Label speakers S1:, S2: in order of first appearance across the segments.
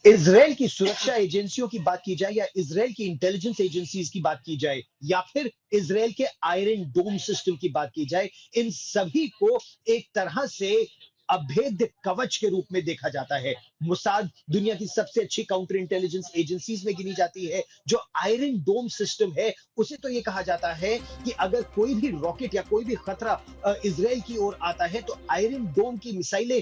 S1: Israel की सुरक्षा एजेंसियों की बात की जाए या इजराइल की इंटेलिजेंस एजेंसीज की बात की जाए या फिर इजराइल के आयरन डोम सिस्टम की बात की जाए, इन सभी को एक तरह से अभेद्य कवच के रूप में देखा जाता है। मुसाद दुनिया की सबसे अच्छी काउंटर इंटेलिजेंस एजेंसीज में गिनी जाती है। जो आयरन डोम सिस्टम है, उसे तो यह कहा जाता है कि अगर कोई भी रॉकेट या कोई भी खतरा इजराइल की ओर आता है तो आयरन डोम की मिसाइलें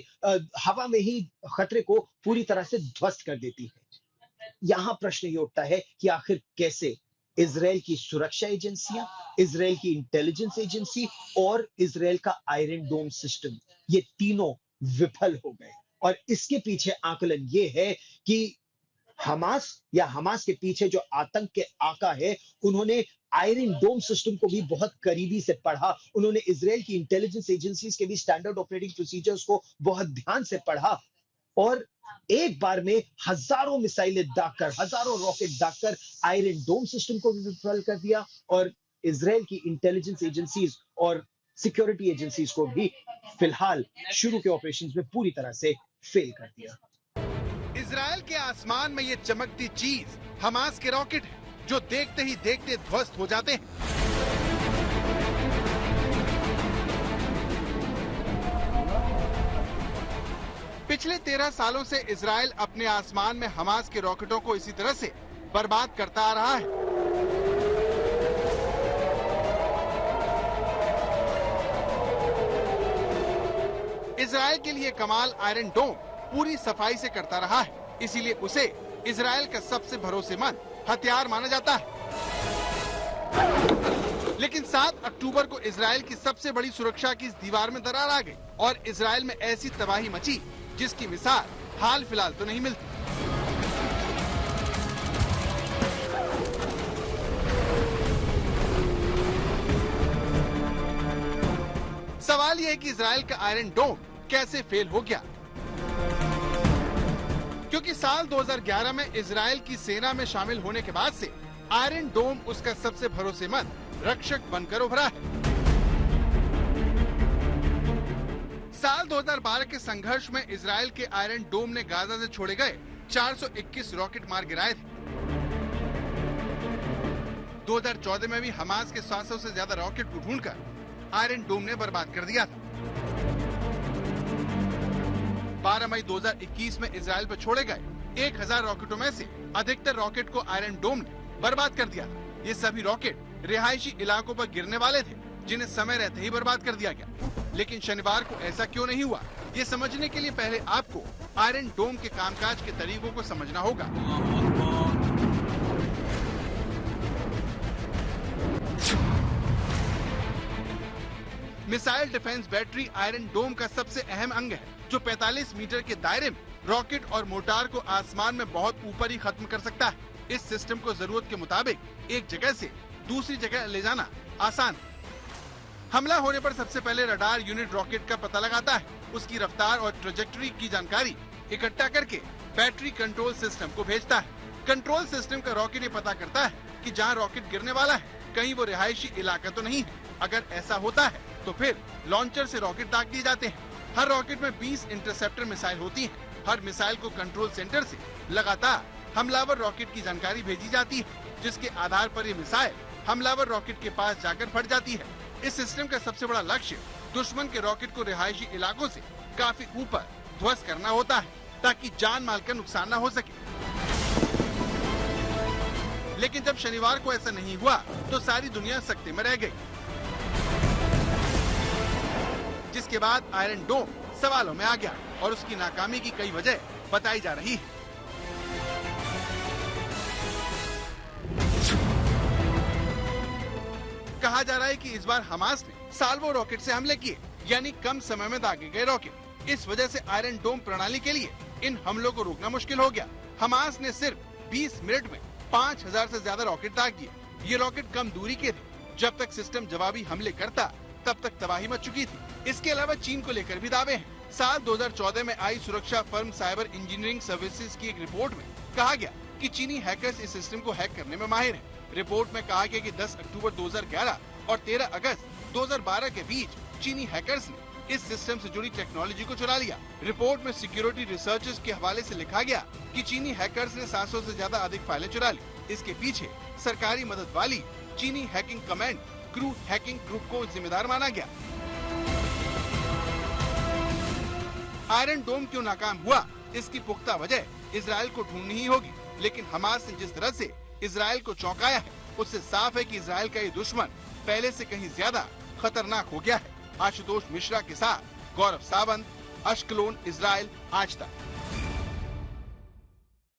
S1: हवा में ही खतरे को पूरी तरह से ध्वस्त कर देती है। यहां प्रश्न ये उठता है कि आखिर कैसे इजराइल की सुरक्षा एजेंसियां, इजराइल की इंटेलिजेंस एजेंसी और इजराइल का आयरन डोम सिस्टम, ये तीनों विफल हो गए। और इसके पीछे आकलन ये है कि हमास या हमास के पीछे जो आतंक के आका है, उन्होंने आयरन डोम सिस्टम को भी बहुत करीबी से पढ़ा। उन्होंने इजराइल की इंटेलिजेंस एजेंसीज के भी स्टैंडर्ड ऑपरेटिंग प्रोसीजर्स को बहुत ध्यान से पढ़ा और एक बार में हजारों मिसाइलें दागकर, हजारों रॉकेट दागकर आयरन डोम सिस्टम को भी विफल कर दिया और इजराइल की इंटेलिजेंस एजेंसीज और सिक्योरिटी एजेंसीज को भी फिलहाल शुरू के ऑपरेशंस में पूरी तरह से फेल कर दिया।
S2: इजराइल के आसमान में ये चमकती चीज हमास के रॉकेट है, जो देखते ही देखते ध्वस्त हो जाते हैं। पिछले 13 सालों से इजराइल अपने आसमान में हमास के रॉकेटों को इसी तरह से बर्बाद करता आ रहा है। इजराइल के लिए कमाल आयरन डोम पूरी सफाई से करता रहा है, इसीलिए उसे इजराइल का सबसे भरोसेमंद हथियार माना जाता है। लेकिन 7 अक्टूबर को इजराइल की सबसे बड़ी सुरक्षा की इस दीवार में दरार आ गई और इजराइल में ऐसी तबाही मची जिसकी मिसाल हाल फिलहाल तो नहीं मिलती। सवाल यह है कि इजराइल का आयरन डोम कैसे फेल हो गया, क्योंकि साल 2011 में इजराइल की सेना में शामिल होने के बाद से आयरन डोम उसका सबसे भरोसेमंद रक्षक बनकर उभरा है। साल 2012 के संघर्ष में इजराइल के आयरन डोम ने गाजा से छोड़े गए 421 रॉकेट मार गिराए थे। 2014 में भी हमास के 700 से ज्यादा रॉकेट को ढूंढकर आयरन डोम ने बर्बाद कर दिया था। 12 मई 2021 में इजराइल पर छोड़े गए 1000 रॉकेटों में से अधिकतर रॉकेट को आयरन डोम ने बर्बाद कर दिया था। ये सभी रॉकेट रिहायशी इलाकों पर गिरने वाले थे, जिन्हें समय रहते ही बर्बाद कर दिया गया। लेकिन शनिवार को ऐसा क्यों नहीं हुआ, ये समझने के लिए पहले आपको आयरन डोम के कामकाज के तरीकों को समझना होगा। मिसाइल डिफेंस बैटरी आयरन डोम का सबसे अहम अंग है, जो 45 मीटर के दायरे में रॉकेट और मोर्टार को आसमान में बहुत ऊपर ही खत्म कर सकता है। इस सिस्टम को जरूरत के मुताबिक एक जगह से दूसरी जगह ले जाना आसान है। हमला होने पर सबसे पहले रडार यूनिट रॉकेट का पता लगाता है, उसकी रफ्तार और ट्रेजेक्टरी की जानकारी इकट्ठा करके बैटरी कंट्रोल सिस्टम को भेजता है। कंट्रोल सिस्टम का रॉकेट ये पता करता है कि जहां रॉकेट गिरने वाला है कहीं वो रिहायशी इलाका तो नहीं है। अगर ऐसा होता है तो फिर लॉन्चर से रॉकेट दाग दिए जाते हैं। हर रॉकेट में 20 इंटरसेप्टर मिसाइल होती हैं। हर मिसाइल को कंट्रोल सेंटर से लगातार हमलावर रॉकेट की जानकारी भेजी जाती है, जिसके आधार पर ये मिसाइल हमलावर रॉकेट के पास जाकर फट जाती है। इस सिस्टम का सबसे बड़ा लक्ष्य दुश्मन के रॉकेट को रिहायशी इलाकों से काफी ऊपर ध्वस्त करना होता है, ताकि जान माल का नुकसान न हो सके। लेकिन जब शनिवार को ऐसा नहीं हुआ तो सारी दुनिया सकते में रह गई, जिसके बाद आयरन डोम सवालों में आ गया और उसकी नाकामी की कई वजह बताई जा रही है। कहा जा रहा है कि इस बार हमास ने साल्वो रॉकेट से हमले किए, यानी कम समय में दागे गए रॉकेट। इस वजह से आयरन डोम प्रणाली के लिए इन हमलों को रोकना मुश्किल हो गया। हमास ने सिर्फ 20 मिनट में 5000 से ज्यादा रॉकेट दाग दिए। ये रॉकेट कम दूरी के थे। जब तक सिस्टम जवाबी हमले करता तब तक तबाही मच चुकी थी। इसके अलावा चीन को लेकर भी दावे हैं। साल 2014 में आई सुरक्षा फर्म साइबर इंजीनियरिंग सर्विसेज की एक रिपोर्ट में कहा गया कि चीनी हैकर्स इस सिस्टम को हैक करने में माहिर हैं। रिपोर्ट में कहा गया कि 10 अक्टूबर 2011 और 13 अगस्त 2012 के बीच चीनी हैकर्स ने इस सिस्टम से जुड़ी टेक्नोलॉजी को चुरा लिया। रिपोर्ट में सिक्योरिटी रिसर्चर्स के हवाले से लिखा गया कि चीनी हैकर्स ने 700 से ज्यादा अधिक फाइलें चुरा ली। इसके पीछे सरकारी मदद वाली चीनी hacking command crew hacking group को जिम्मेदार माना गया। आयरन डोम क्यों नाकाम हुआ, इसकी पुख्ता वजह इजराइल को ढूंढनी ही होगी। लेकिन हमास ने जिस तरह से इजराइल को चौंकाया है, उससे साफ है कि इजराइल का ये दुश्मन पहले से कहीं ज्यादा खतरनाक हो गया है। आशुतोष मिश्रा के साथ गौरव सावंत, अश्कलोन, इजराइल, आज तक।